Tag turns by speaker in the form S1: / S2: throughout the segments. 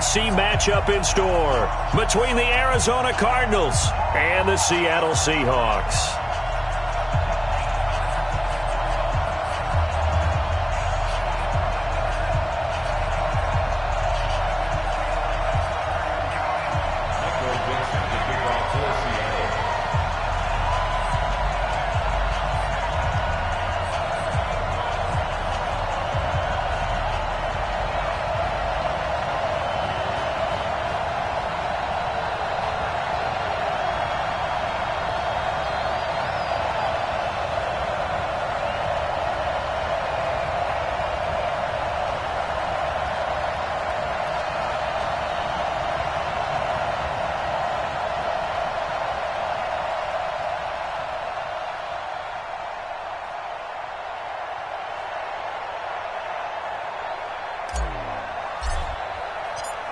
S1: NFC matchup in store between the Arizona Cardinals and the Seattle Seahawks.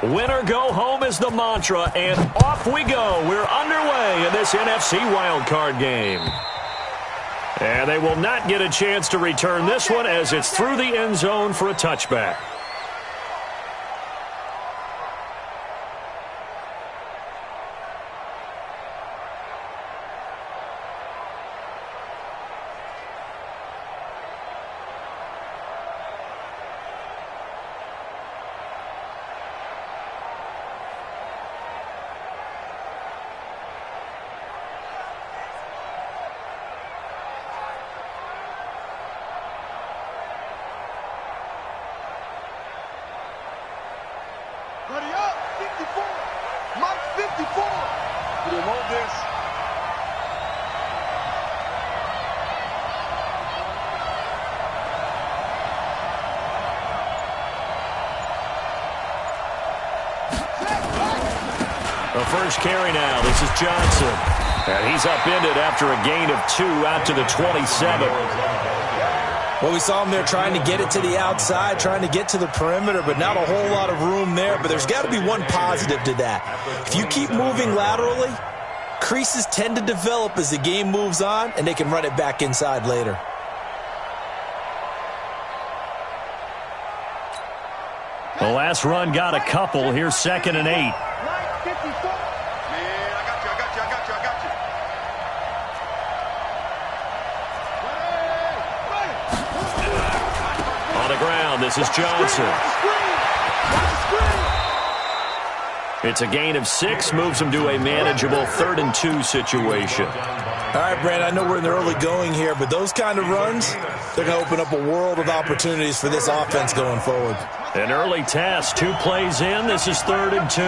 S1: Winner go home is the mantra, and off we go. We're underway in this NFC wildcard game. And they will not get a chance to return this one as it's through the end zone for a touchback.
S2: Ready up, 54. Mike 54. We don't want this.
S1: The first carry now. This is Johnson. And he's upended after a gain of 2 out to the 27.
S3: Well, we saw him there trying to get it to the outside, trying to get to the perimeter, but not a whole lot of room there. But there's got to be one positive to that. If you keep moving laterally, creases tend to develop as the game moves on, and they can run it back inside later.
S1: The last run got a couple. Here's 2nd and 8. On the ground, this is Johnson. It's a gain of 6, moves him to a manageable 3rd and 2 situation.
S3: All right, Brand, I know we're in the early going here, but those kind of runs, they're going to open up a world of opportunities for this offense going forward.
S1: An early test, 2 plays in. This is 3rd and 2.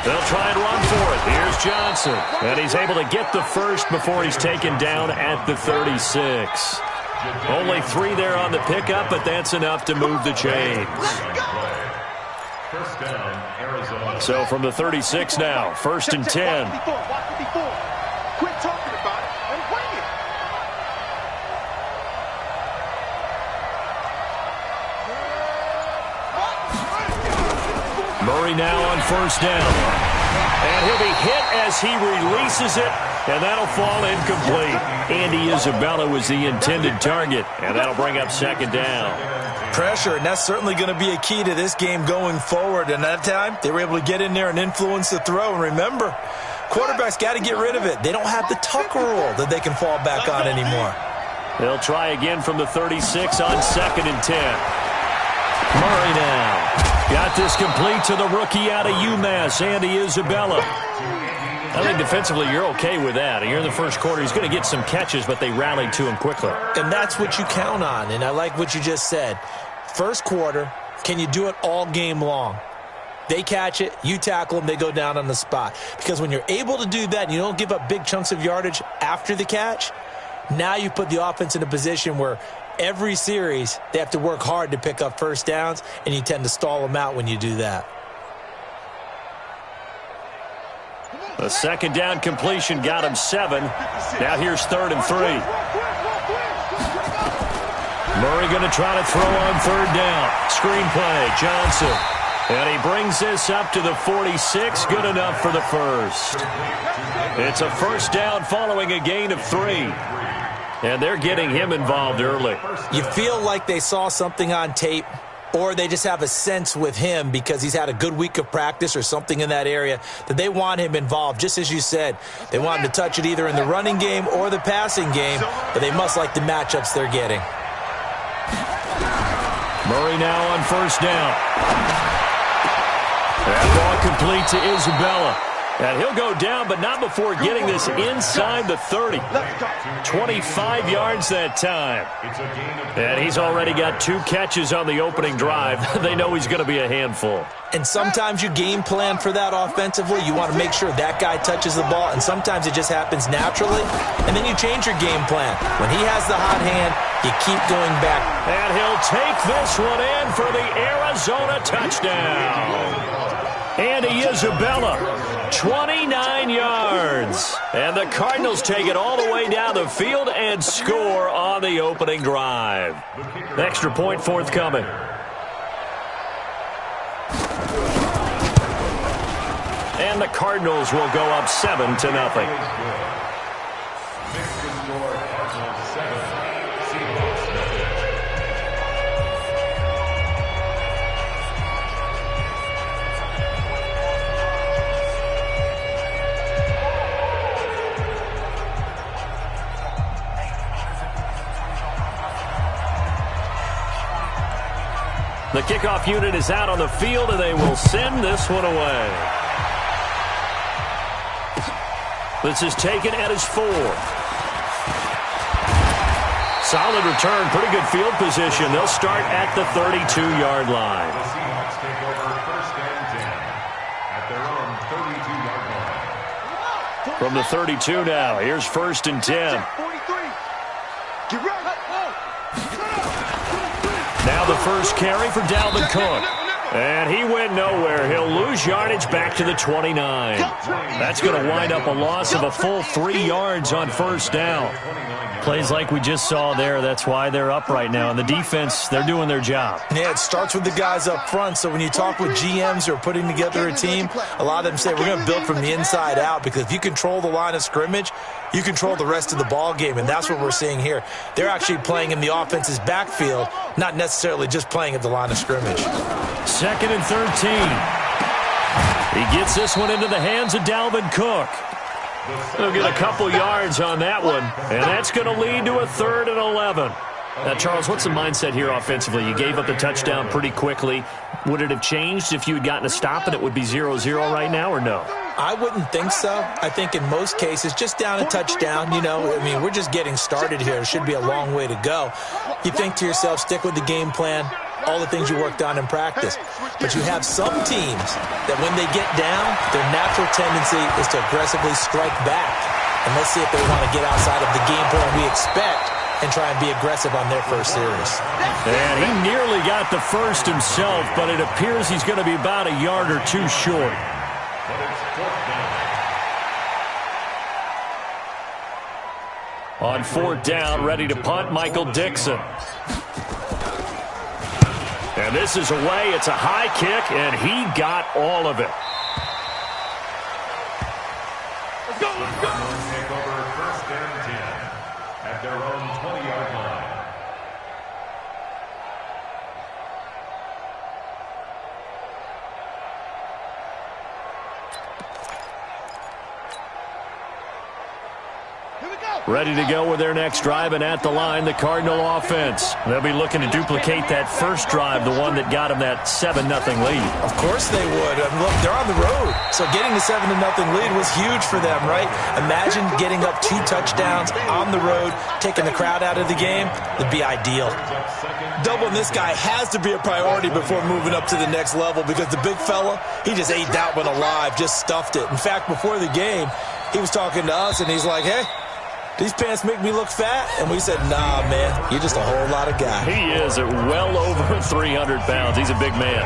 S1: They'll try and run for it. Here's Johnson. And he's able to get the first before he's taken down at the 36. Only 3 there on the pickup, but that's enough to move the chains. So from the 36 now, 1st and 10.
S2: Quit talking about it and bring it.
S1: Murray now on 1st down. And he'll be hit as he releases it, and that'll fall incomplete. Andy Isabella was the intended target, and that'll bring up 2nd down.
S3: Pressure, and that's certainly going to be a key to this game going forward. And that time, they were able to get in there and influence the throw. And remember, quarterbacks got to get rid of it. They don't have the tuck rule that they can fall back on anymore.
S1: They'll try again from the 36 on 2nd and 10. Murray now. Got this complete to the rookie out of UMass, Andy Isabella. I think defensively you're okay with that. Here in the first quarter, he's going to get some catches, but they rallied to him quickly.
S3: And that's what you count on, and I like what you just said. First quarter, can you do it all game long? They catch it, you tackle them, they go down on the spot. Because when you're able to do that and you don't give up big chunks of yardage after the catch, now you put the offense in a position where every series they have to work hard to pick up first downs, and you tend to stall them out when you do that.
S1: The 2nd down completion got him 7. Now here's 3rd and 3. Murray going to try to throw on 3rd down. Screenplay, Johnson. And he brings this up to the 46. Good enough for the first. It's a 1st down following a gain of 3. And they're getting him involved early.
S3: You feel like they saw something on tape, or they just have a sense with him because he's had a good week of practice or something in that area that they want him involved. Just as you said, they want him to touch it either in the running game or the passing game, but they must like the matchups they're getting.
S1: Murray now on first down. That ball complete to Isabella. And he'll go down, but not before getting this inside the 30. 25 yards that time. And he's already got 2 catches on the opening drive. They know he's going to be a handful.
S3: And sometimes you game plan for that offensively. You want to make sure that guy touches the ball, and sometimes it just happens naturally. And then you change your game plan. When he has the hot hand, you keep going back.
S1: And he'll take this one in for the Arizona touchdown. Andy Isabella, 29 yards. And the Cardinals take it all the way down the field and score on the opening drive. Extra point forthcoming. And the Cardinals will go up 7-0. The kickoff unit is out on the field, and they will send this one away. This is taken at his 4. Solid return, pretty good field position. They'll start at the 32-yard line.
S4: The Seahawks take over first and 10 at their own 32-yard line.
S1: From the 32 now, here's first and 10.
S2: 43. Get ready.
S1: Now the first carry for Dalvin Cook. And he went nowhere. He'll lose yardage back to the 29. That's going to wind up a loss of a full 3 yards on first down. Plays like we just saw there. That's why they're up right now. And the defense, they're doing their job.
S3: Yeah, it starts with the guys up front. So when you talk with GMs who are putting together a team, a lot of them say we're going to build from the inside out, because if you control the line of scrimmage, you control the rest of the ball game, and that's what we're seeing here. They're actually playing in the offense's backfield, not necessarily just playing at the line of scrimmage.
S1: 2nd and 13. He gets this one into the hands of Dalvin Cook. They'll get a couple yards on that one, and that's going to lead to a 3rd and 11. Now, Charles, what's the mindset here offensively? You gave up the touchdown pretty quickly. Would it have changed if you had gotten a stop and it would be 0-0 right now, or no?
S3: I wouldn't think so. I think in most cases, just down a touchdown, you know, I mean, we're just getting started here. It should be a long way to go. You think to yourself, stick with the game plan, all the things you worked on in practice. But you have some teams that when they get down, their natural tendency is to aggressively strike back. And let's see if they want to get outside of the game plan we expect and try and be aggressive on their first series.
S1: And he nearly got the first himself, but it appears he's going to be about a yard or 2 short. On 4th down, ready to punt, Michael Dixon. And this is away. It's a high kick, and he got all of it.
S4: Let's go, let's go. Take over first and 10 at their own 20-yard line.
S1: Ready to go with their next drive, and at the line, the Cardinal offense. They'll be looking to duplicate that first drive, the one that got them that 7-0 lead.
S3: Of course they would. I mean, look, they're on the road. So getting the 7-0 lead was huge for them, right? Imagine getting up 2 touchdowns on the road, taking the crowd out of the game. It'd be ideal. Doubling this guy has to be a priority before moving up to the next level, because the big fella, he just ate that one alive, just stuffed it. In fact, before the game, he was talking to us, and he's like, hey, these pants make me look fat? And we said, nah, man, you're just a whole lot of guy.
S1: He is at well over 300 pounds. He's a big man.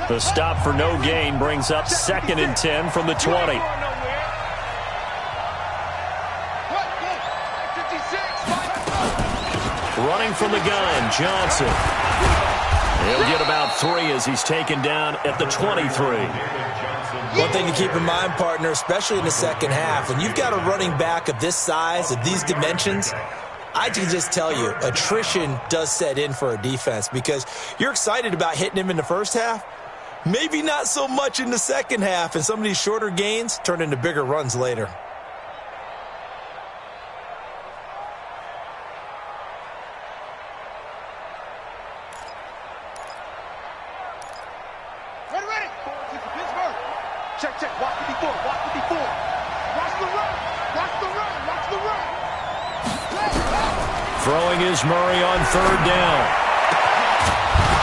S1: The stop for no gain brings up 2nd and 10 from the 20. Running from the gun, Johnson. He'll get about 3 as he's taken down at the 23.
S3: One thing to keep in mind, partner, especially in the second half, when you've got a running back of this size, of these dimensions, I can just tell you, attrition does set in for a defense because you're excited about hitting him in the first half. Maybe not so much in the second half, and some of these shorter gains turn into bigger runs later.
S2: Ready. Pittsburgh. Check. Watch the before. Watch the run.
S1: Throwing is Murray on 3rd down.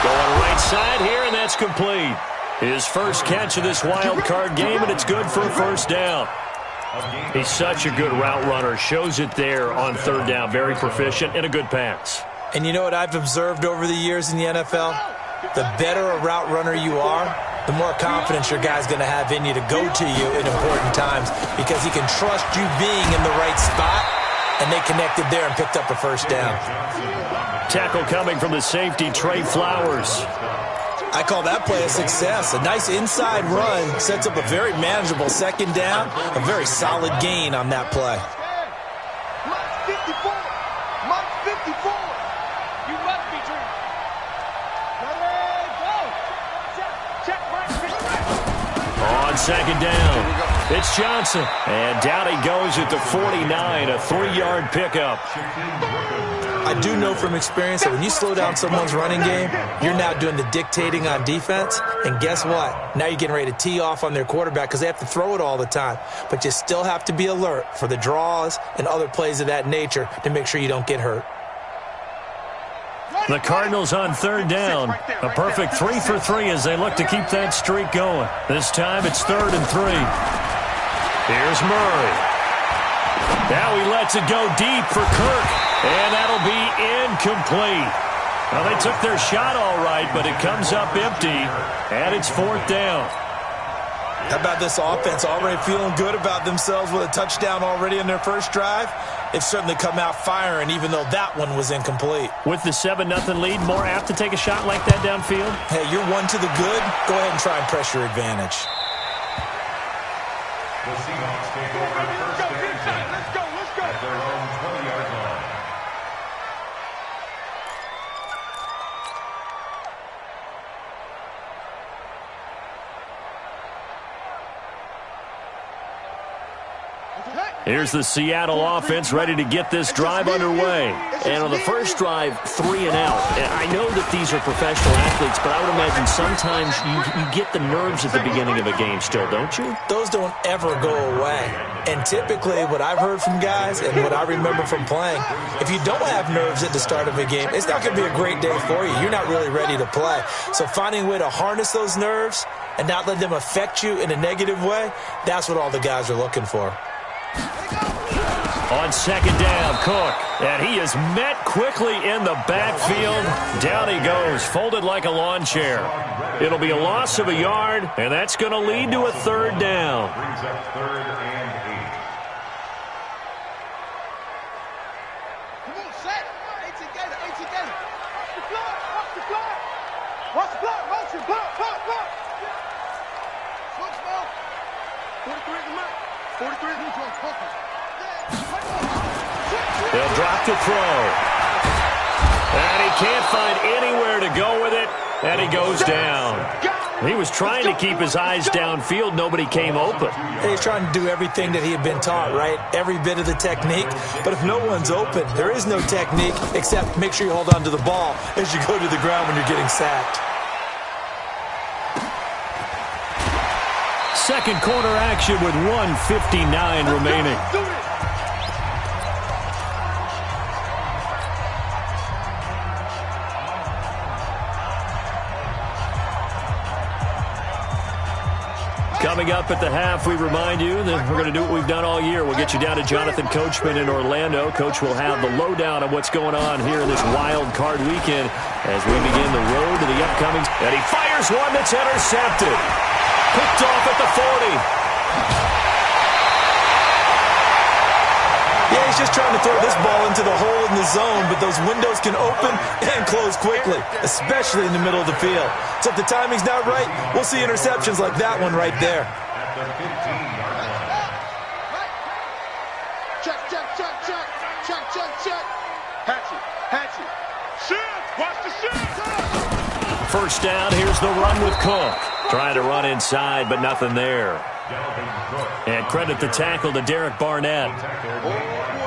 S1: Going right side here, and that's complete. His first catch of this wild card game, and it's good for a 1st down. He's such a good route runner. Shows it there on 3rd down. Very proficient and a good pass.
S3: And you know what I've observed over the years in the NFL? The better a route runner you are, the more confidence your guy's going to have in you to go to you in important times because he can trust you being in the right spot, and they connected there and picked up a 1st down.
S1: Tackle coming from the safety, Trey Flowers.
S3: I call that play a success. A nice inside run sets up a very manageable 2nd down, a very solid gain on that play.
S2: Mike's 54. You must be dreaming. Ready, go. Check, Mike.
S1: On 2nd down, it's Johnson. And down he goes at the 49, a 3-yard pickup.
S3: I do know from experience that when you slow down someone's running game, you're now doing the dictating on defense. And guess what? Now you're getting ready to tee off on their quarterback because they have to throw it all the time. But you still have to be alert for the draws and other plays of that nature to make sure you don't get hurt.
S1: The Cardinals on 3rd down. A perfect 3 for 3 as they look to keep that streak going. This time it's 3rd and 3. Here's Murray. Now he lets it go deep for Kirk. And that'll be incomplete. Well, they took their shot all right, but it comes up empty. And it's 4th down.
S3: How about this offense already feeling good about themselves with a touchdown already in their first drive? They've certainly come out firing, even though that one was incomplete.
S1: With the 7-0 lead, more apt to take a shot like that downfield?
S3: Hey, you're 1 to the good. Go ahead and try and press your advantage.
S4: The Seahawks take over 1st and 10 at their own 20-yard line.
S1: Here's the Seattle offense ready to get this drive underway.
S5: And on the first drive, 3 and out. I know that these are professional athletes, but I would imagine sometimes you get the nerves at the beginning of a game still, don't you?
S3: Those don't ever go away. And typically what I've heard from guys and what I remember from playing, if you don't have nerves at the start of a game, it's not going to be a great day for you. You're not really ready to play. So finding a way to harness those nerves and not let them affect you in a negative way, that's what all the guys are looking for.
S1: On 2nd down, Cook. And he is met quickly in the backfield. Down he goes, folded like a lawn chair. It'll be a loss of a yard, and that's going to lead to a 3rd down.
S4: Brings up 3rd and 8.
S2: Come on, set. 18 gator. Watch the block. Motion. Block. Switch ball. 43 in the middle. 43 in the middle.
S1: They'll drop to throw. And he can't find anywhere to go with it, and he goes down. He was trying to keep his eyes downfield. Nobody came open.
S3: He's trying to do everything that he had been taught, right? Every bit of the technique. But if no one's open, there is no technique except make sure you hold on to the ball as you go to the ground when you're getting sacked.
S1: Second quarter action with 1:59 remaining. Coming up at the half, we remind you that we're going to do what we've done all year. We'll get you down to Jonathan Coachman in Orlando. Coach will have the lowdown on what's going on here in this wild card weekend as we begin the road to the upcoming. And he fires one that's intercepted. Picked off at the 40.
S3: Yeah, he he's just trying to throw this ball into the hole in the zone, but those windows can open and close quickly, especially in the middle of the field. So if the timing's not right, we'll see interceptions like that one right there.
S4: At the 15-yard line.
S2: Check, check, check, check. Check, check, check. Hatch it. Shift. Watch the shift.
S1: First down, here's the run with Cook. Trying to run inside, but nothing there. And credit the tackle to Derek Barnett.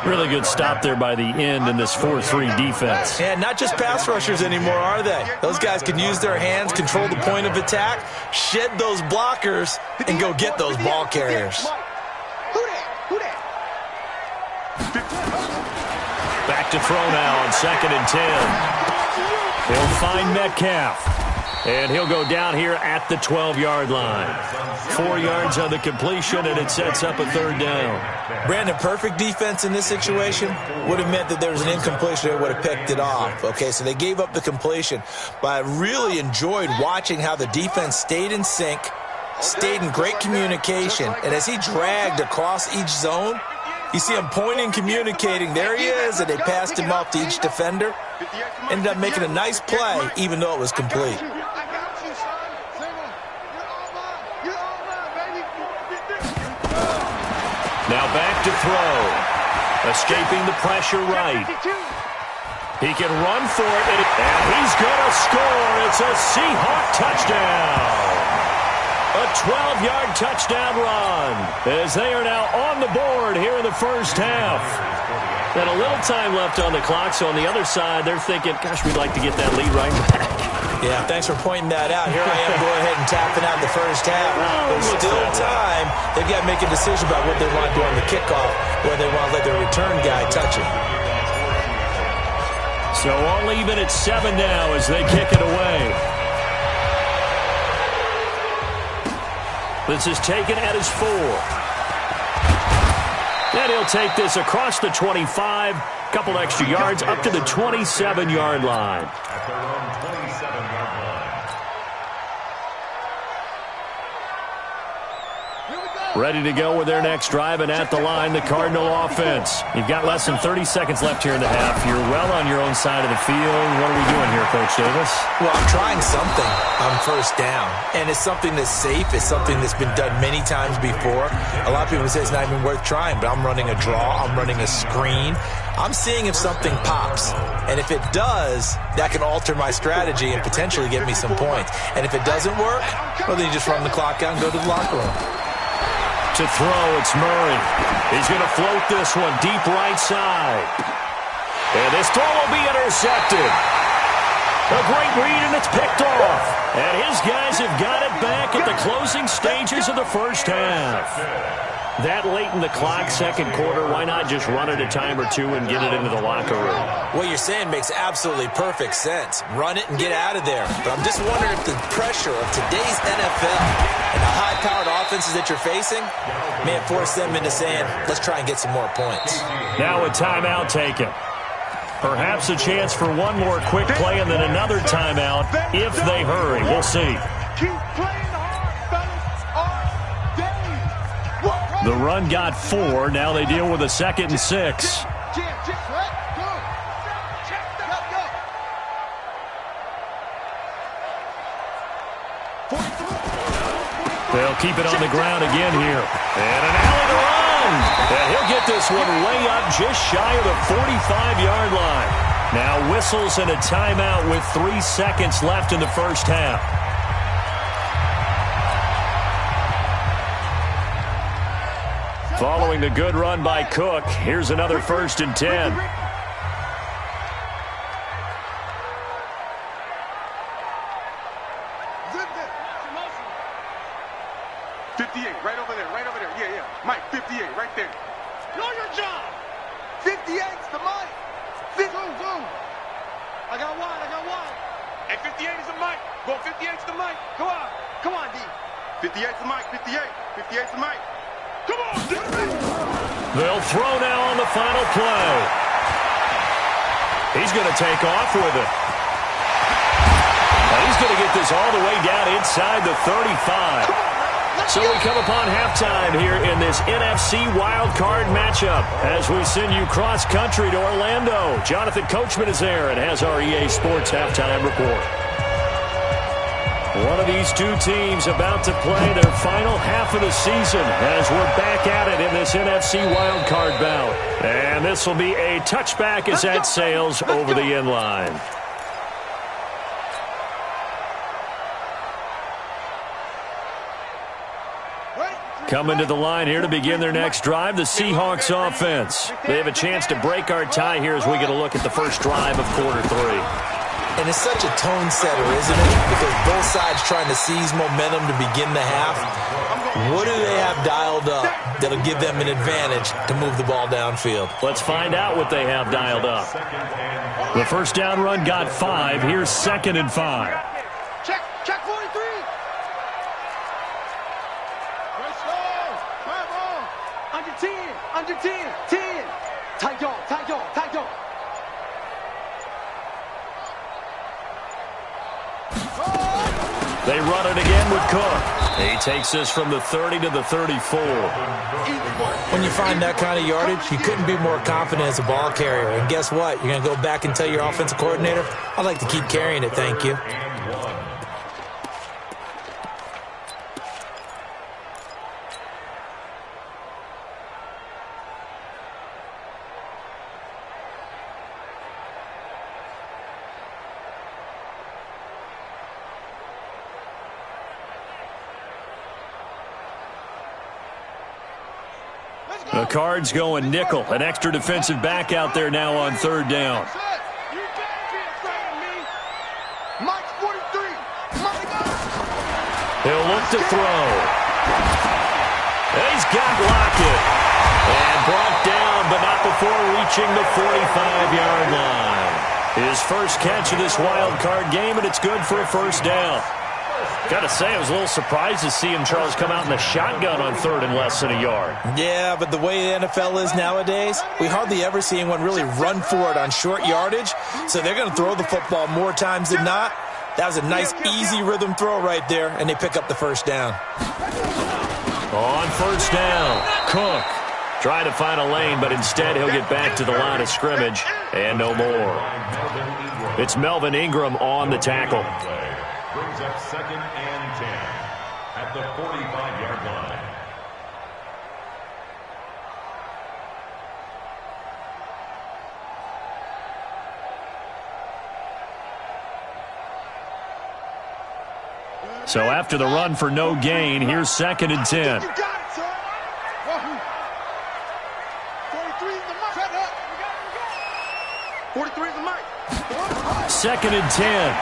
S1: Really good stop there by the end in this 4-3 defense.
S3: And not just pass rushers anymore, are they? Those guys can use their hands, control the point of attack, shed those blockers, and go get those ball carriers.
S2: Who that?
S1: Back to throw now on 2nd and 10. He'll find Metcalf. And he'll go down here at the 12-yard line. 4 yards on the completion, and it sets up a 3rd down.
S3: Brandon, perfect defense in this situation would have meant that there was an incompletion. They would have picked it off. Okay, so they gave up the completion. But I really enjoyed watching how the defense stayed in sync, stayed in great communication, and as he dragged across each zone, you see him pointing, communicating. There he is, and they passed him off to each defender. Ended up making a nice play, even though it was complete.
S1: Now back to throw. Escaping the pressure right. He can run for it, and he's going to score. It's a Seahawk touchdown. A 12-yard touchdown run as they are now on the board here in the first half. And a little time left on the clock, so on the other side, they're thinking, gosh, we'd like to get that lead right back.
S3: Yeah, thanks for pointing that out. Here I am going ahead and tapping out the first half. There's still time. They've got to make a decision about what they want to do on the kickoff, whether they want to let their return guy touch it.
S1: So only even at 7 now as they kick it away. This is taken at his 4. And he'll take this across the 25, couple extra yards, up to the 27-yard line.
S4: At their own 27-yard line.
S1: Ready to go with their next drive, and at the line, the Cardinal offense. You've got less than 30 seconds left here in the half. You're well on your own side of the field. What are we doing here, Coach Davis?
S3: Well, I'm trying something on first down, and it's something that's safe. It's something that's been done many times before. A lot of people say it's not even worth trying, but I'm running a draw. I'm running a screen. I'm seeing if something pops, and if it does, that can alter my strategy and potentially get me some points. And if it doesn't work, well, then you just run the clock out and go to the locker room.
S1: To throw, it's Murray. He's going to float this one deep right side. And this throw will be intercepted. A great read, and it's picked off. And his guys have got it back at the closing stages of the first half. That late in the clock, second quarter, why not just run it a time or two and get it into the locker room?
S3: What you're saying makes absolutely perfect sense. Run it and get out of there. But I'm just wondering if the pressure of today's NFL and the high-powered offenses that you're facing may have forced them into saying, let's try and get some more points.
S1: Now a timeout taken. Perhaps a chance for one more quick play and then another timeout if they hurry. We'll see.
S2: Keep playing hard, fellas, all day.
S1: The run got 4. Now they deal with a 2nd and 6. They'll keep it on the ground again here. And an alley to run. And he'll get this one way up just shy of the 45-yard line. Now whistles and a timeout with 3 seconds left in the first half. Following the good run by Cook, here's another 1st and 10.
S2: 58, right over there, yeah. Mike, 58, right there. Know your job. 58's the Mike. Zoom. I got one. Hey, 58 is the Mike. Go, 58's the Mike. Come on, D. 58's the Mike, 58's the Mike. Come on, D.
S1: They'll throw now on the final play. He's going to take off with it. And he's going to get this all the way down inside the 35. So we come upon halftime here in this NFC wildcard matchup as we send you cross-country to Orlando. Jonathan Coachman is there and has our EA Sports halftime report. One of these two teams about to play their final half of the season as we're back at it in this NFC wildcard bout. And this will be a touchback as that sails over the end line. Coming to the line here to begin their next drive, the Seahawks offense. They have a chance to break our tie here as we get a look at the first drive of quarter three.
S3: And it's such a tone setter, isn't it? Because both sides trying to seize momentum to begin the half. What do they have dialed up that'll give them an advantage to move the ball downfield?
S1: Let's find out what they have dialed up. The first down run got 5. Here's 2nd and 5.
S2: Check 43. Under 10, 10. Tight dog.
S1: They run it again with Cook. He takes this from the 30 to the 34.
S3: When you find that kind of yardage, you couldn't be more confident as a ball carrier. And guess what? You're going to go back and tell your offensive coordinator, I'd like to keep carrying it, thank you.
S1: The Cards going nickel. An extra defensive back out there now on 3rd down. He'll look to throw. He's got Lockett. And brought down, but not before reaching the 45-yard line. His first catch of this wild card game, and it's good for a first down. Got to say, I was a little surprised to see him, Charles, come out in the shotgun on 3rd and less than a yard.
S3: Yeah, but the way the NFL is nowadays, we hardly ever see anyone really run for it on short yardage. So they're going to throw the football more times than not. That was a nice, easy rhythm throw right there, and they pick up the first down.
S1: On first down, Cook trying to find a lane, but instead he'll get back to the line of scrimmage and no more. It's Melvin Ingram on the tackle.
S4: Brings up 2nd and 10 at the 45-yard line.
S1: So after the run for no gain, here's 2nd and 10.
S2: You got it, son. 43 is the mic.
S1: 2nd and 10.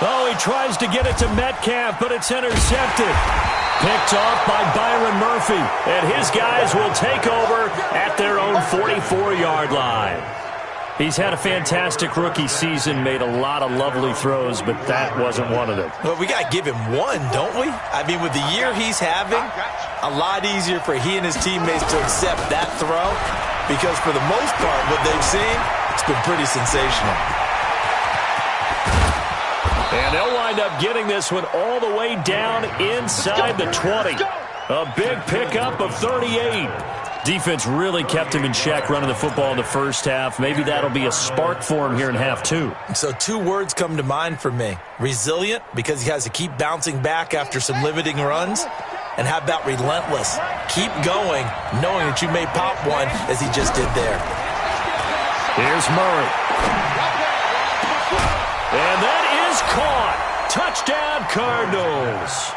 S1: Oh, he tries to get it to Metcalf, but it's intercepted. Picked off by Byron Murphy, and his guys will take over at their own 44-yard line. He's had a fantastic rookie season, made a lot of lovely throws, but that wasn't one of them.
S3: Well, we got to give him one, don't we? I mean, with the year he's having, a lot easier for he and his teammates to accept that throw because for the most part, what they've seen, it's been pretty sensational.
S1: And they'll wind up getting this one all the way down inside the 20. A big pickup of 38. Defense really kept him in check running the football in the first half. Maybe that'll be a spark for him here in half 2.
S3: So 2 words come to mind for me. Resilient, because he has to keep bouncing back after some limiting runs. And how about relentless? Keep going, knowing that you may pop one as he just did there.
S1: Here's Murray. And that is caught. Touchdown, Cardinals.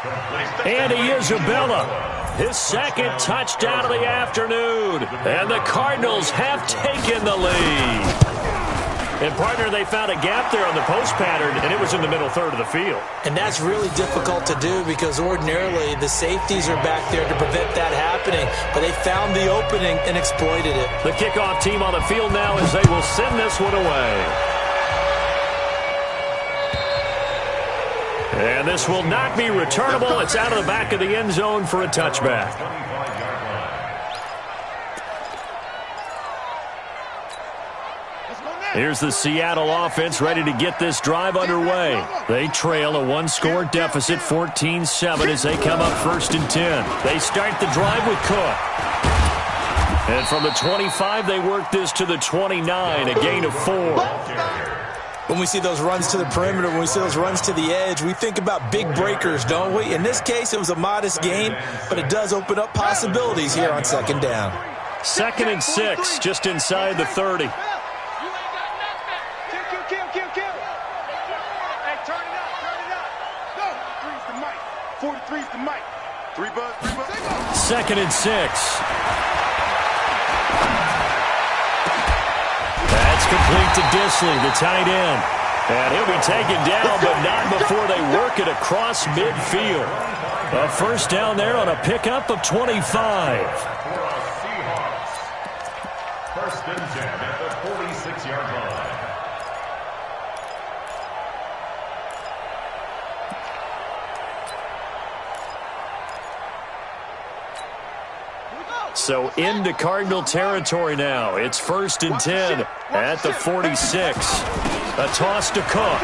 S1: Andy Isabella, his 2nd touchdown of the afternoon. And the Cardinals have taken the lead. And, partner, they found a gap there on the post pattern, and it was in the middle 3rd of the field.
S3: And that's really difficult to do because ordinarily the safeties are back there to prevent that happening. But they found the opening and exploited it.
S1: The kickoff team on the field now as they will send this one away. And this will not be returnable. It's out of the back of the end zone for a touchback.
S2: Let's go now.
S1: Here's the Seattle offense ready to get this drive underway. They trail a one-score deficit, 14-7, as they come up 1st and 10. They start the drive with Cook. And from the 25, they work this to the 29, a gain of 4.
S3: When we see those runs to the perimeter, when we see those runs to the edge, we think about big breakers, don't we? In this case, it was a modest gain, but it does open up possibilities here on 2nd down.
S1: 2nd and 6, just inside the 30. Second and 6. That's complete to Disley, the tight end. And he'll be taken down, but not before they work it across midfield. A 1st down there on a pickup of 25.
S4: Seahawks. 1st and 10 at the 46-yard line.
S1: So into Cardinal territory now. It's 1st and 10 at the 46. A toss to Cook.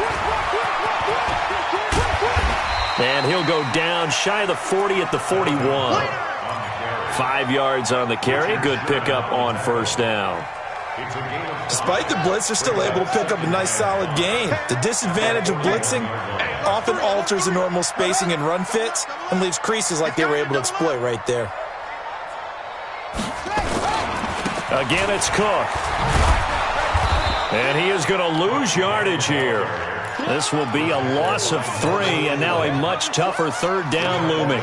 S1: And he'll go down shy of the 40 at the 41. 5 yards on the carry. Good pickup on 1st down.
S3: Despite the blitz, they're still able to pick up a nice solid gain. The disadvantage of blitzing often alters the normal spacing and run fits and leaves creases like they were able to exploit right there.
S1: Again, it's Cook. And he is going to lose yardage here. This will be a loss of 3, and now a much tougher 3rd down looming.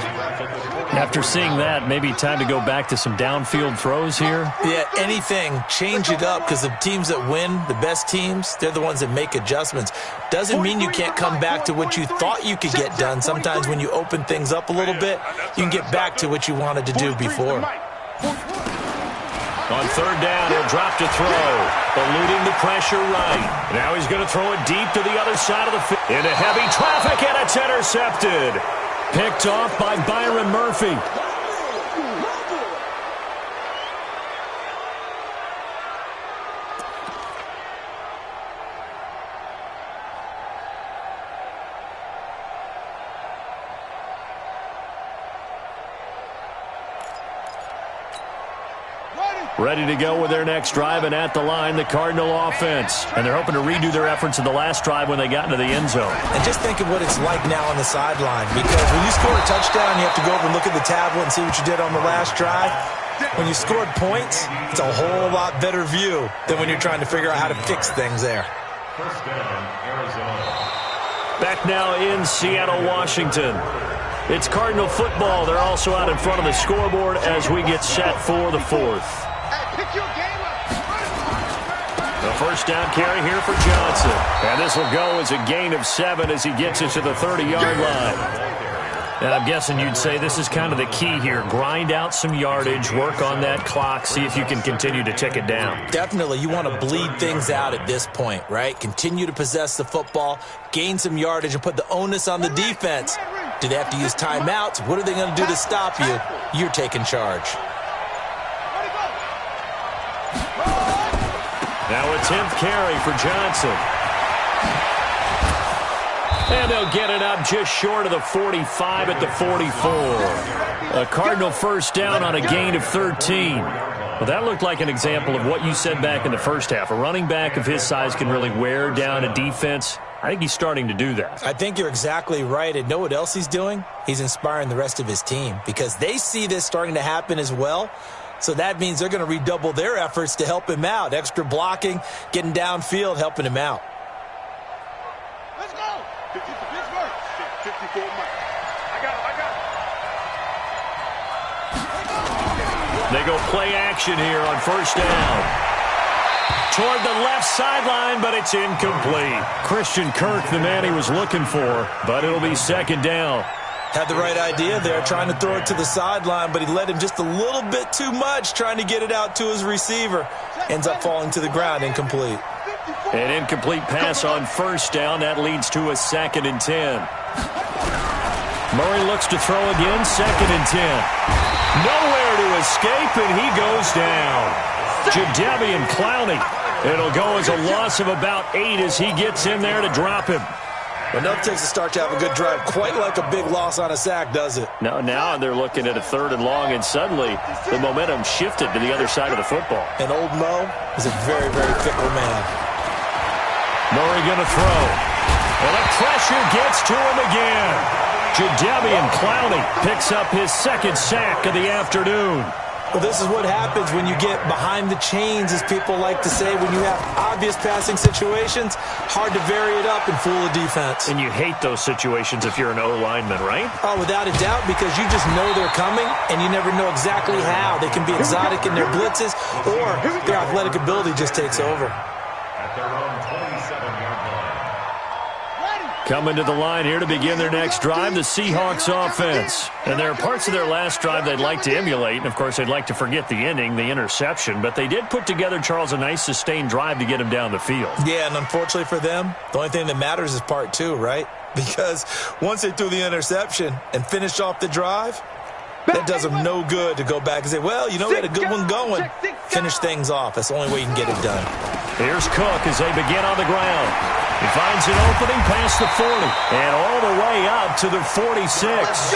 S1: After seeing that, maybe time to go back to some downfield throws here.
S3: Yeah, anything. Change it up, because the teams that win, the best teams, they're the ones that make adjustments. Doesn't mean you can't come back to what you thought you could get done. Sometimes when you open things up a little bit, you can get back to what you wanted to do before.
S1: On 3rd down, he'll drop to throw. Eluding the pressure right. Now he's going to throw it deep to the other side of the field. Into heavy traffic, and it's intercepted. Picked off by Byron Murphy. Ready to go with their next drive, and at the line, the Cardinal offense. And they're hoping to redo their efforts in the last drive when they got into the end zone.
S3: And just think of what it's like now on the sideline, because when you score a touchdown, you have to go over and look at the tablet and see what you did on the last drive. When you scored points, it's a whole lot better view than when you're trying to figure out how to fix things there.
S4: 1st down, Arizona.
S1: Back now in Seattle, Washington. It's Cardinal football. They're also out in front of the scoreboard as we get set for the 4th. The 1st down carry here for Johnson. And this will go as a gain of 7 as he gets it to the 30-yard line. And I'm guessing you'd say this is kind of the key here. Grind out some yardage, work on that clock, see if you can continue to tick it down.
S3: Definitely. You want to bleed things out at this point, right? Continue to possess the football, gain some yardage, and put the onus on the defense. Do they have to use timeouts? What are they going to do to stop you? You're taking charge.
S1: Now a 10th carry for Johnson. And they'll get it up just short of the 45 at the 44. A Cardinal 1st down on a gain of 13. Well, that looked like an example of what you said back in the first half. A running back of his size can really wear down a defense. I think he's starting to do that.
S3: I think you're exactly right. And know what else he's doing? He's inspiring the rest of his team because they see this starting to happen as well. So that means they're going to redouble their efforts to help him out. Extra blocking, getting downfield, helping him out.
S2: Let's go. 54 Mike. I got it.
S1: They go play action here on 1st down. Toward the left sideline, but it's incomplete. Christian Kirk, the man he was looking for, but it'll be 2nd down.
S3: Had the right idea there, trying to throw it to the sideline, but he led him just a little bit too much, trying to get it out to his receiver. Ends up falling to the ground, incomplete.
S1: An incomplete pass on 1st down. That leads to a 2nd and 10. Murray looks to throw again, 2nd and 10. Nowhere to escape, and he goes down. Jadeveon Clowney It'll go as a loss of about 8 as he gets in there to drop him.
S3: Enough takes to start to have a good drive. Quite like a big loss on a sack, does it?
S1: Now they're looking at a 3rd and long, and suddenly the momentum shifted to the other side of the football.
S3: And old Mo is a very, very fickle man.
S1: Murray going to throw. And the pressure gets to him again. Jadeveon Clowney picks up his 2nd sack of the afternoon.
S3: Well, this is what happens when you get behind the chains, as people like to say. When you have obvious passing situations, hard to vary it up and fool a defense.
S1: And you hate those situations if you're an O-lineman, right?
S3: Oh, without a doubt, because you just know they're coming, and you never know exactly how. They can be exotic in their blitzes, or their athletic ability just takes over.
S4: At their own 27-yard line.
S1: Coming to the line here to begin their next drive, the Seahawks offense. And there are parts of their last drive they'd like to emulate, and of course they'd like to forget the ending, the interception, but they did put together, Charles, a nice sustained drive to get him down the field.
S3: Yeah, and unfortunately for them, the only thing that matters is part 2, right? Because once they threw the interception and finished off the drive, that does them no good to go back and say, well, you know, we had a good one going. Finish things off. That's the only way you can get it done.
S1: Here's Cook as they begin on the ground. He finds an opening past the 40 and all the way up to the 46.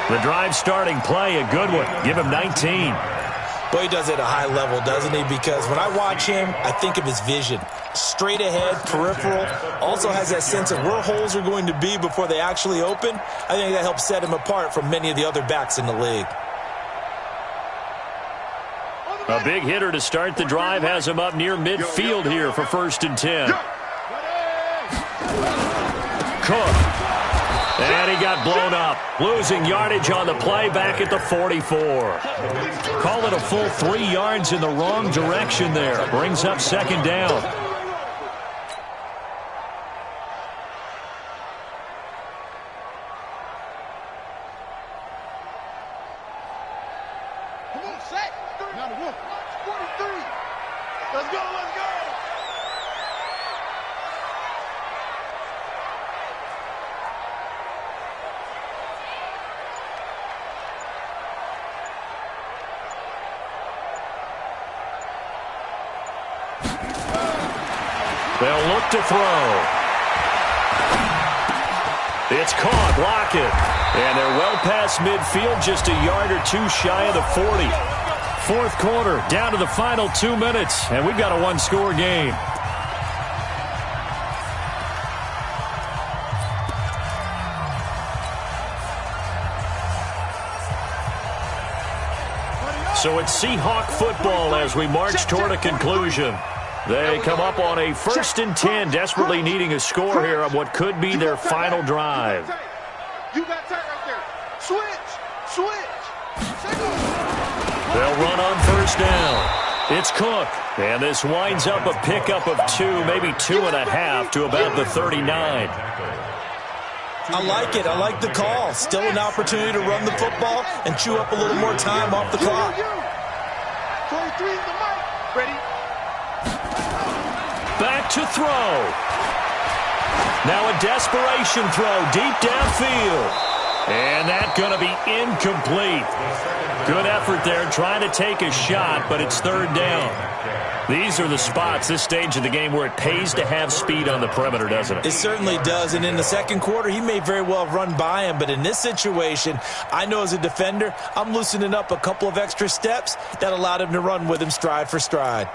S1: The drive starting play, a good one. Give him 19.
S3: Boy, he does it at a high level, doesn't he? Because when I watch him, I think of his vision. Straight ahead, peripheral. Also has that sense of where holes are going to be before they actually open. I think that helps set him apart from many of the other backs in the league.
S1: A big hitter to start the drive has him up near midfield here for 1st and 10. Cook. And he got blown up. Losing yardage on the play back at the 44. Call it a full 3 yards in the wrong direction there. Brings up 2nd down.
S2: Come on, sack. Now the 43. Let's go, let's go.
S1: They'll look to throw. It's caught. Block it. And they're well past midfield, just a yard or 2 shy of the 40. 4th quarter, down to the final 2 minutes, and we've got a 1-score game. So it's Seahawk football as we march toward a conclusion. They come up on a 1st and 10, desperately needing a score here on what could be their final drive.
S2: You got tight right there. Switch.
S1: They'll run on 1st down. It's Cook, and this winds up a pickup of 2, maybe 2.5 to about the 39.
S3: I like it. I like the call. Still an opportunity to run the football and chew up a little more time off the clock.
S2: 23 is the mic. Ready?
S1: Back to throw. Now a desperation throw deep downfield. And that's going to be incomplete. Good effort there trying to take a shot, but it's 3rd down. These are the spots, this stage of the game, where it pays to have speed on the perimeter, doesn't it?
S3: It certainly does, and in the 2nd quarter, he may very well have run by him, but in this situation, I know as a defender, I'm loosening up a couple of extra steps that allowed him to run with him stride for stride.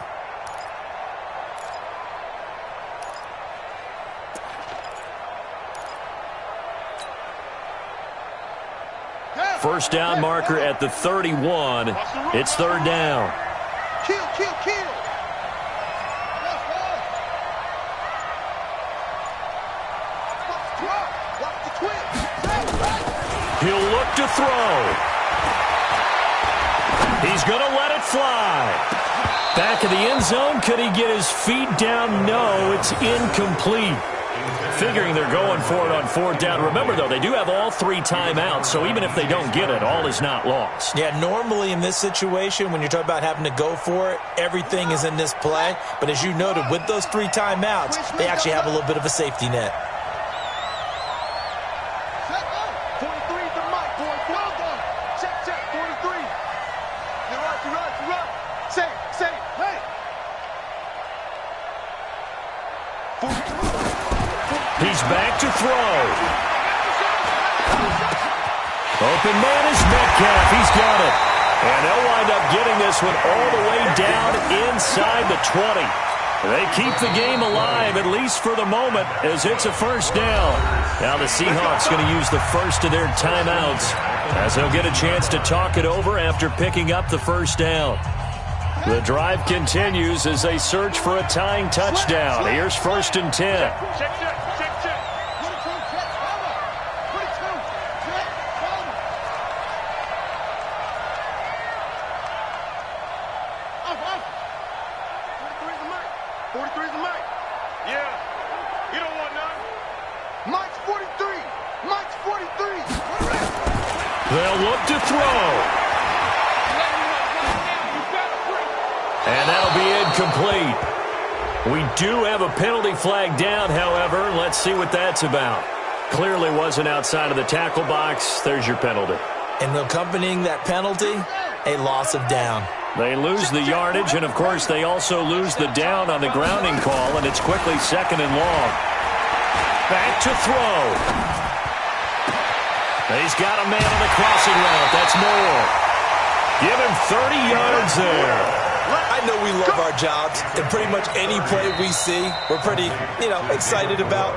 S1: First down marker at the 31. It's 3rd down.
S2: Kill.
S1: He'll look to throw. He's going to let it fly. Back of the end zone. Could he get his feet down? No, it's incomplete. Figuring they're going for it on 4th down. Remember, though, they do have all 3 timeouts, so even if they don't get it, all is not lost.
S3: Yeah, normally in this situation, when you're talking about having to go for it, everything is in this play. But as you noted, with those 3 timeouts, they actually have a little bit of a safety net.
S2: 43 is the mic, boy. Well done. Check, 43. You're right. Say, hey.
S1: He's back to throw. Open man is Metcalf. He's got it. And they'll wind up getting this one all the way down inside the 20. They keep the game alive, at least for the moment, as it's a first down. Now the Seahawks going to use the first of their timeouts, as they'll get a chance to talk it over after picking up the first down. The drive continues as they search for a tying touchdown. Here's 1st and 10. They'll look to throw. And that'll be incomplete. We do have a penalty flag down, however. Let's see what that's about. Clearly wasn't outside of the tackle box. There's your penalty.
S3: And accompanying that penalty, a loss of down.
S1: They lose the yardage, and, of course, they also lose the down on the grounding call, and it's quickly 2nd and long. Back to throw. He's got a man on the crossing route. That's Moore. Give him 30 yards there.
S3: I know we love our jobs, and pretty much any play we see, we're pretty, excited about.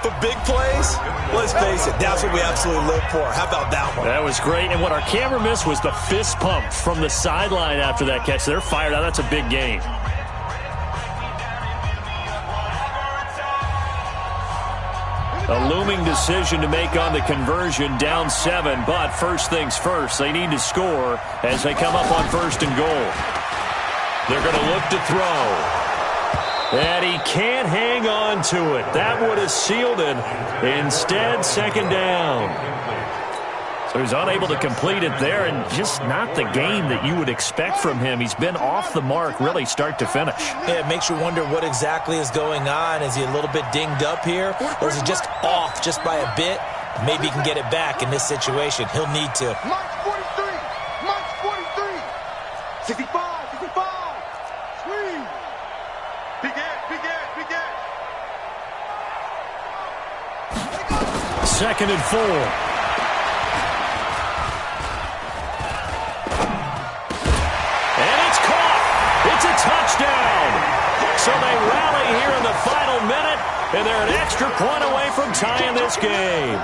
S3: But big plays, let's face it, that's what we absolutely live for. How about that one?
S1: That was great, and what our camera missed was the fist pump from the sideline after that catch. They're fired out. That's a big gain. A looming decision to make on the conversion, down 7, but first things first, they need to score as they come up on 1st and goal. They're going to look to throw. And he can't hang on to it. That would have sealed it. Instead, 2nd down. So he's unable to complete it there, and just not the game that you would expect from him. He's been off the mark, really, start to finish.
S3: Yeah, it makes you wonder what exactly is going on. Is he a little bit dinged up here, or is he just off just by a bit? Maybe he can get it back in this situation. He'll need to.
S2: March 43! March 43! 65! 65! Squeeze! Big edge! Big edge! Big edge!
S1: 2nd and 4. It's a touchdown. So they rally here in the final minute, and they're an extra point away from tying this game.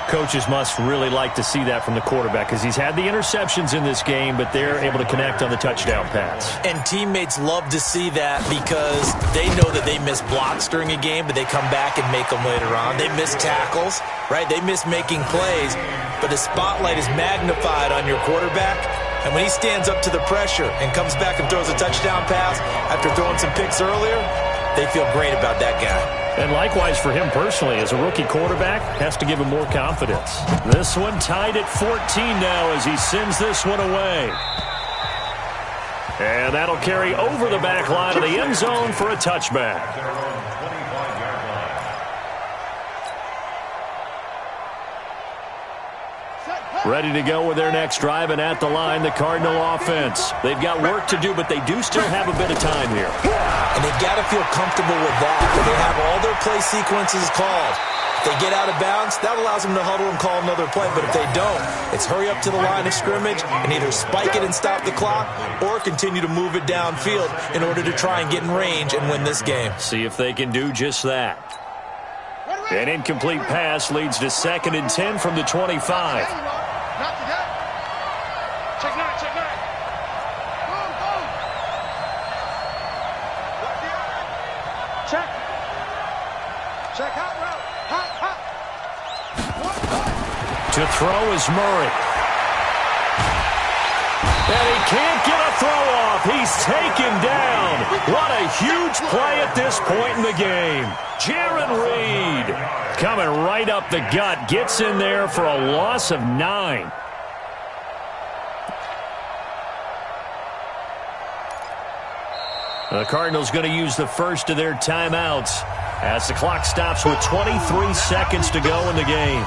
S1: Coaches must really like to see that from the quarterback because he's had the interceptions in this game, but they're able to connect on the touchdown pass.
S3: And teammates love to see that because they know that they miss blocks during a game, but they come back and make them later on. They miss tackles, right? They miss making plays, but the spotlight is magnified on your quarterback. And when he stands up to the pressure and comes back and throws a touchdown pass after throwing some picks earlier, they feel great about that guy.
S1: And likewise for him personally, as a rookie quarterback, has to give him more confidence. This one tied at 14 now as he sends this one away. And that'll carry over the back line of the end zone for a touchback. Ready to go with their next drive, and at the line, the Cardinal offense. They've got work to do, but they do still have a bit of time here.
S3: And they've got to feel comfortable with that. They have all their play sequences called. If they get out of bounds, that allows them to huddle and call another play. But if they don't, it's hurry up to the line of scrimmage and either spike it and stop the clock or continue to move it downfield in order to try and get in range and win this game.
S1: See if they can do just that. An incomplete pass leads to 2nd and 10 from the 25.
S2: Not today. Check 9, check 9. Go, go. Check. Check hot route. Hot, hot.
S1: To throw is Murray. And he can't get a throw off. He's taken down. What a huge play at this point in the game. Jaron Reed coming right up the gut. Gets in there for a loss of 9. The Cardinals going to use the first of their timeouts as the clock stops with 23 seconds to go in the game.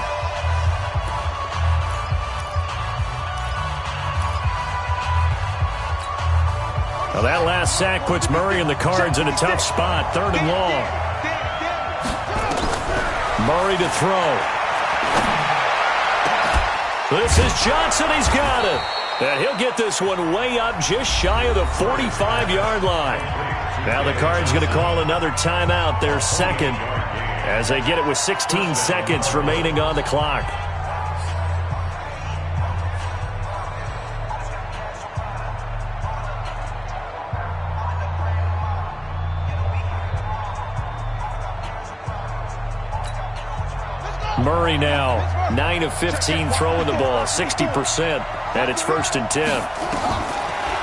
S1: Well, that last sack puts Murray and the Cards in a tough spot. 3rd and long. Murray to throw. This is Johnson. He's got it. And he'll get this one way up just shy of the 45-yard line. Now the Cards going to call another timeout, their second, as they get it with 16 seconds remaining on the clock. Murray now, 9 of 15 throwing the ball, 60%, and it's 1st and 10.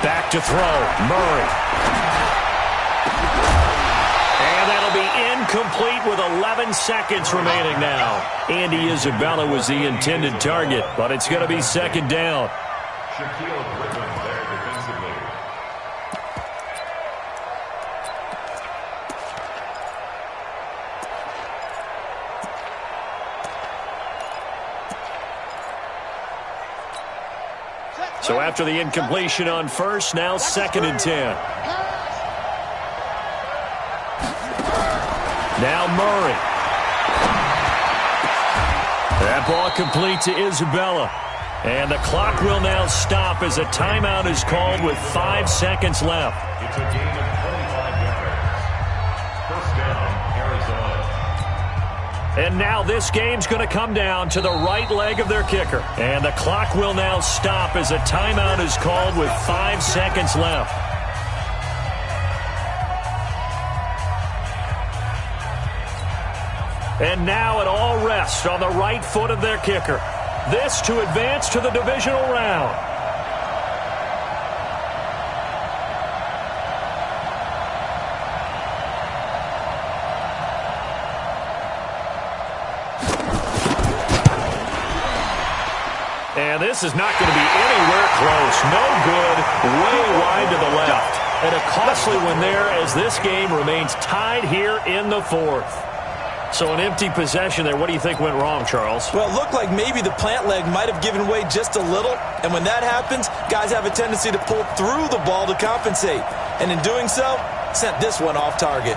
S1: Back to throw, Murray. And that'll be incomplete with 11 seconds remaining now. Andy Isabella was the intended target, but it's going to be 2nd down. So after the incompletion on first, now 2nd and 10. Now Murray. That ball complete to Isabella. And the clock will now stop as a timeout is called with 5 seconds left.
S4: It's a gain of 25 yards. 1st down, Arizona.
S1: And now this game's going to come down to the right leg of their kicker. And the clock will now stop as a timeout is called with 5 seconds left. And now it all rests on the right foot of their kicker. This to advance to the divisional round. And this is not going to be anywhere close. No good, way wide to the left. And a costly one there as this game remains tied here in the 4th. So an empty possession there. What do you think went wrong, Charles?
S3: Well, it looked like maybe the plant leg might have given way just a little. And when that happens, guys have a tendency to pull through the ball to compensate. And in doing so, sent this one off target.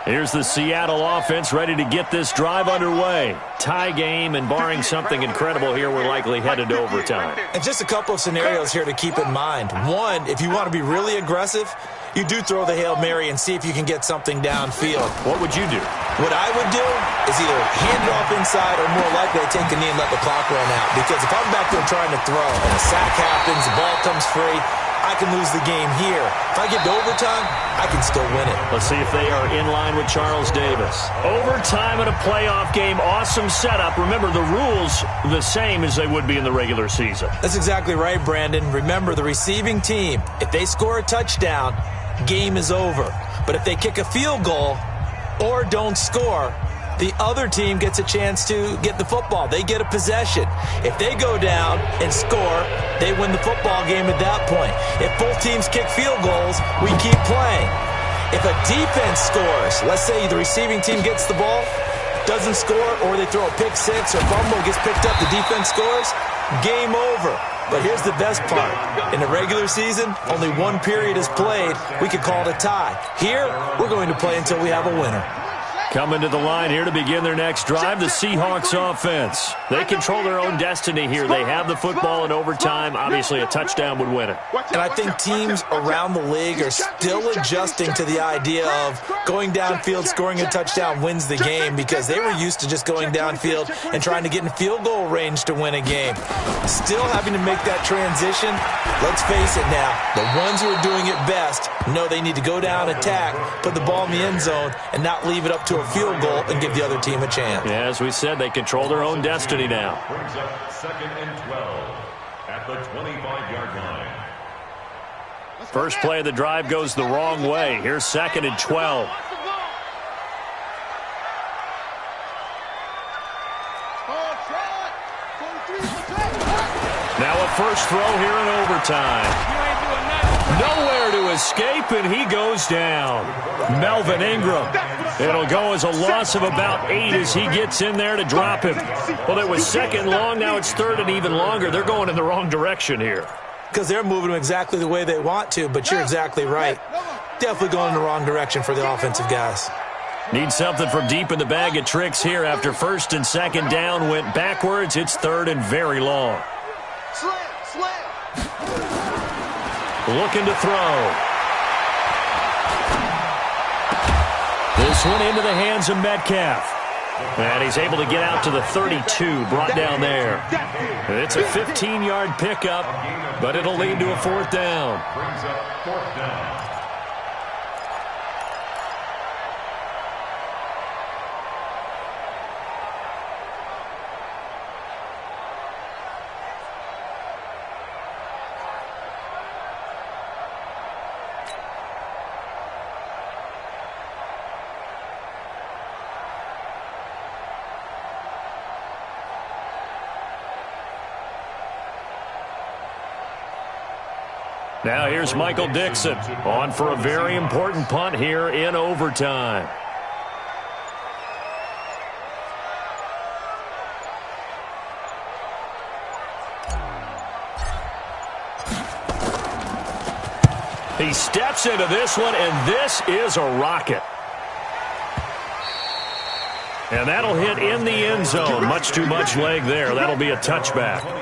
S1: Here's the Seattle offense ready to get this drive underway. Tie game, and barring something incredible here, we're likely headed to overtime.
S3: And just a couple of scenarios here to keep in mind. One, if you want to be really aggressive, you do throw the Hail Mary and see if you can get something downfield.
S1: What would you do?
S3: What I would do is either hand it off inside or more likely I take a knee and let the clock run out. Because if I'm back there trying to throw and a sack happens, the ball comes free, I can lose the game here. If I get to overtime, I can still win it.
S1: Let's see if they are in line with Charles Davis. Overtime in a playoff game. Awesome setup. Remember, the rules the same as they would be in the regular season.
S3: That's exactly right, Brandon. Remember, the receiving team, if they score a touchdown, game is over. But if they kick a field goal or don't score, the other team gets a chance to get the football. They get a possession. If they go down and score, they win the football game at that point. If both teams kick field goals, we keep playing. If a defense scores, let's say the receiving team gets the ball, doesn't score, or they throw a pick six or fumble, gets picked up, the defense scores, game over. But here's the best part. In the regular season, only one period is played. We could call it a tie. Here, we're going to play until we have a winner.
S1: Coming to the line here to begin their next drive, the Seahawks offense. They control their own destiny here. They have the football in overtime. Obviously, a touchdown would win it.
S3: And I think teams around the league are still adjusting to the idea of going downfield, scoring a touchdown wins the game, because they were used to just going downfield and trying to get in field goal range to win a game. Still having to make that transition. Let's face it now, the ones who are doing it best know they need to go down, attack, put the ball in the end zone, and not leave it up to a field goal and give the other team a chance.
S1: Yeah, as we said, they control their own destiny now.
S4: Brings up 2nd and 12 at the 25-yard line.
S1: First play of the drive goes the wrong way. Here's 2nd and 12. Now a first throw here in overtime. Nowhere to escape, and he goes down. Melvin Ingram. It'll go as a loss of about 8 as he gets in there to drop him. Well, it was second long. Now it's third and even longer. They're going in the wrong direction here.
S3: Because they're moving them exactly the way they want to, but you're exactly right. Definitely going in the wrong direction for the offensive guys.
S1: Need something from deep in the bag of tricks here. After first and second down went backwards, it's third and very long. Looking to throw. This one into the hands of Metcalf. And he's able to get out to the 32, brought down there. It's a 15-yard pickup, but it'll lead to a fourth down.
S4: Brings up fourth down.
S1: Now here's Michael Dixon on for a very important punt here in overtime. He steps into this one, and this is a rocket. And that'll hit in the end zone. Much too much leg there. That'll be a touchback.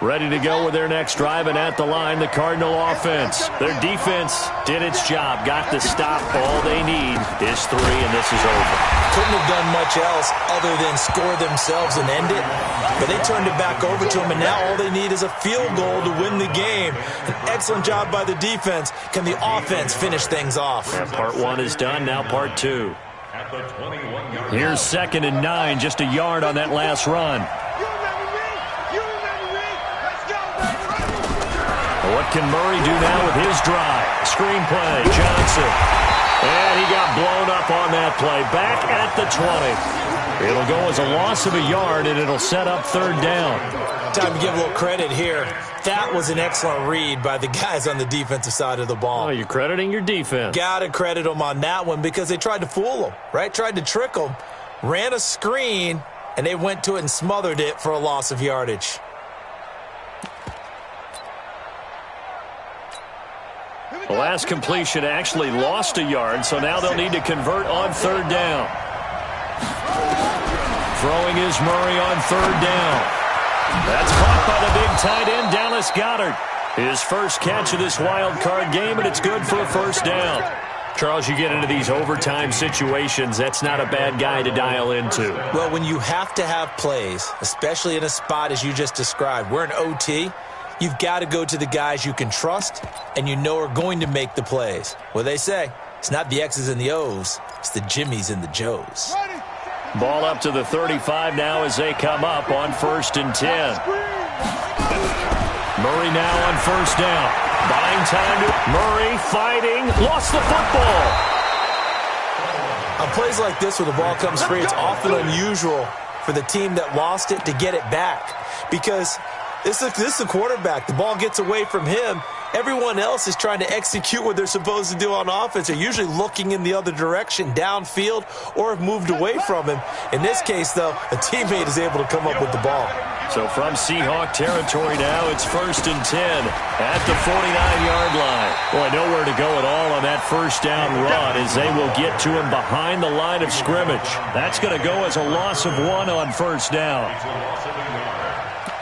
S1: Ready to go with their next drive, and at the line, the Cardinal offense. Their defense did its job, got the stop. All they need is 3, and this is over.
S3: Couldn't have done much else other than score themselves and end it, but they turned it back over to them, and now all they need is a field goal to win the game. An excellent job by the defense. Can the offense finish things off?
S1: Yeah, part 1 is done, now part 2.
S4: At the 21-yard line.
S1: Here's 2nd and 9, just a yard on that last run. What can Murray do now with his drive? Screenplay, Johnson. And he got blown up on that play. Back at the 20. It'll go as a loss of a yard, and it'll set up third down.
S3: Time to give a little credit here. That was an excellent read by the guys on the defensive side of the ball.
S1: Oh, you're crediting your defense.
S3: Got to credit them on that one because they tried to fool them, right? Tried to trick them. Ran a screen, and they went to it and smothered it for a loss of yardage.
S1: The last completion actually lost a yard, so now they'll need to convert on third down. Throwing is Murray on third down. That's caught by the big tight end, Dallas Goedert. His first catch of this wild card game, and it's good for a first down. Charles, you get into these overtime situations, that's not a bad guy to dial into.
S3: Well, when you have to have plays, especially in a spot as you just described, we're in OT, you've got to go to the guys you can trust and you know are going to make the plays. What they say, it's not the X's and the O's, it's the Jimmies and the Joes.
S1: Ball up to the 35 now as they come up on 1st and 10. Murray now on first down. Buying time to Murray fighting. Lost the football.
S3: On plays like this where the ball comes free, it's often unusual for the team that lost it to get it back. Because this is the quarterback. The ball gets away from him. Everyone else is trying to execute what they're supposed to do on offense. They're usually looking in the other direction, downfield, or have moved away from him. In this case, though, a teammate is able to come up with the ball.
S1: So from Seahawk territory now, it's 1st and 10 at the 49-yard line. Boy, nowhere to go at all on that first down run as they will get to him behind the line of scrimmage. That's going to go as a loss of 1 on first down.
S4: It's a loss of a yard.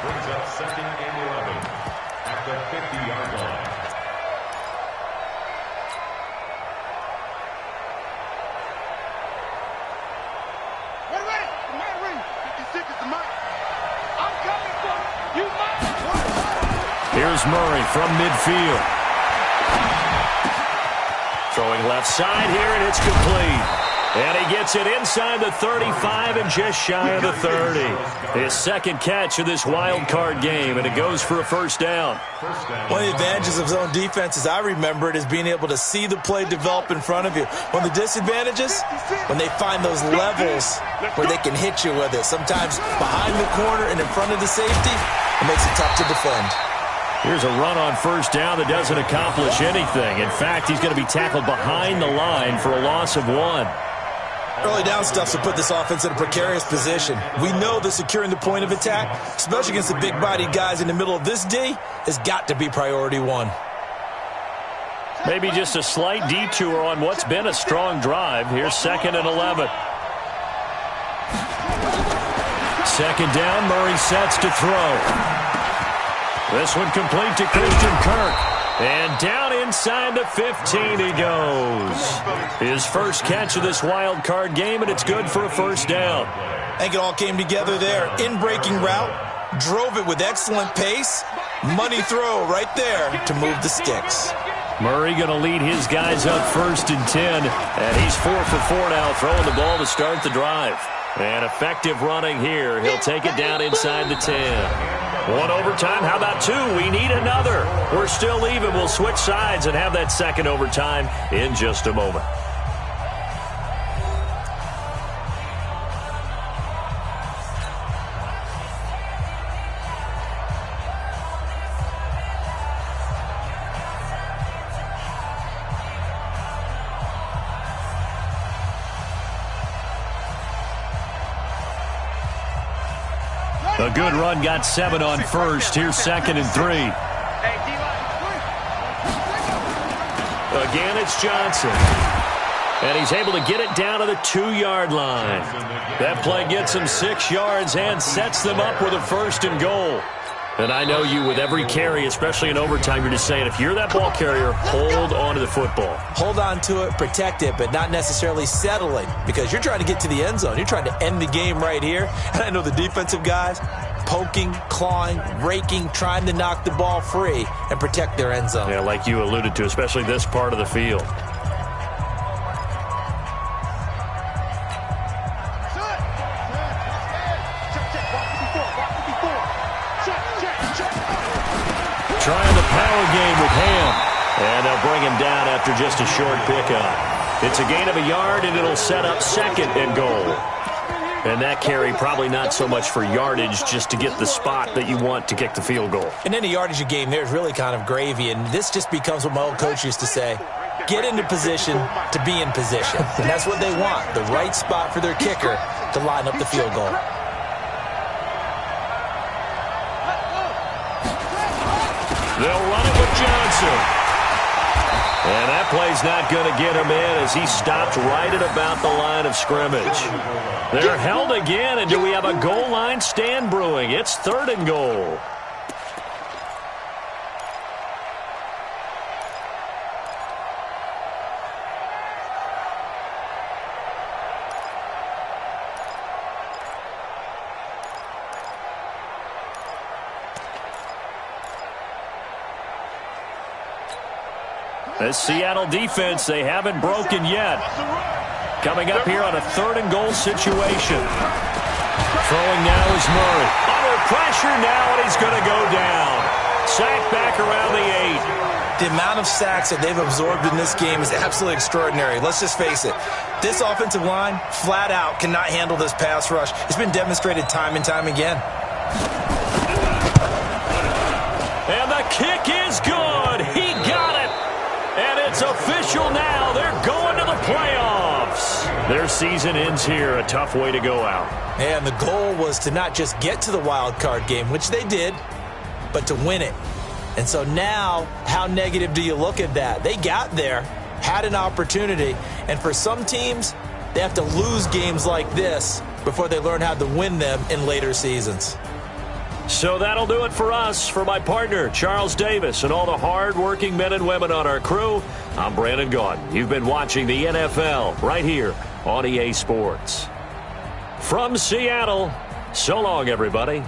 S4: Brings up 2nd and 11 at the 50-yard line.
S1: Here's Murray from midfield. Throwing left side here, and it's complete. And he gets it inside the 35 and just shy of the 30. His second catch of this wild card game, and it goes for a first down.
S3: One of the advantages of zone defense, as I remember it, is being able to see the play develop in front of you. One of the disadvantages, when they find those levels where they can hit you with it. Sometimes behind the corner and in front of the safety, it makes it tough to defend.
S1: Here's a run on first down that doesn't accomplish anything. In fact, he's going to be tackled behind the line for a loss of 1.
S3: Early down stuff to put this offense in a precarious position. We know that securing the point of attack, especially against the big-bodied guys in the middle of this D, has got to be priority 1.
S1: Maybe just a slight detour on what's been a strong drive. Here's 2nd and 11. 2nd down, Murray sets to throw. This one complete to Christian Kirk. And down inside the 15 he goes. His first catch of this wild card game, and it's good for a first down.
S3: I think it all came together there. In-breaking route, drove it with excellent pace. Money throw right there to move the sticks.
S1: Murray going to lead his guys up 1st and 10. And he's 4 for 4 now, throwing the ball to start the drive. And effective running here. He'll take it down inside the 10. 1 overtime. How about 2? We need another. We're still even. We'll switch sides and have that 2nd overtime in just a moment. A good run, got 7 on first. Here's 2nd and 3. Again, it's Johnson. And he's able to get it down to the 2-yard line. That play gets him 6 yards and sets them up with a 1st and goal. And I know you, with every carry, especially in overtime, you're just saying, if you're that ball carrier, hold on to the football.
S3: Hold on to it, protect it, but not necessarily settling, because you're trying to get to the end zone. You're trying to end the game right here. And I know the defensive guys, poking, clawing, raking, trying to knock the ball free and protect their end zone.
S1: Yeah, like you alluded to, especially this part of the field. Trying the power game with Ham. And they'll bring him down after just a short pickup. It's a gain of a yard, and it'll set up 2nd and goal. And that carry probably not so much for yardage, just to get the spot that you want to kick the field goal.
S3: And any yardage game there is really kind of gravy, and this just becomes what my old coach used to say. Get into position to be in position. And that's what they want, the right spot for their kicker to line up the field goal.
S1: They'll run it with Johnson. And that play's not going to get him in as he stopped right at about the line of scrimmage. They're held again, and do we have a goal line stand brewing? It's 3rd and goal. This Seattle defense, they haven't broken yet. Coming up here on a 3rd and goal situation. Throwing now is Murray. Under pressure now, and he's going to go down. Sacked back around the 8.
S3: The amount of sacks that they've absorbed in this game is absolutely extraordinary. Let's just face it. This offensive line, flat out, cannot handle this pass rush. It's been demonstrated time and time again.
S1: And the kick is good. He got it. And it's official now. They're going to the playoffs. Their season ends here. A tough way to go out.
S3: And the goal was to not just get to the wild card game, which they did, but to win it. And so now, how negative do you look at that? They got there, had an opportunity, and for some teams, they have to lose games like this before they learn how to win them in later seasons.
S1: So that'll do it for us. For my partner, Charles Davis, and all the hard-working men and women on our crew, I'm Brandon Gaudin. You've been watching the NFL right here on EA Sports. From Seattle, so long, everybody.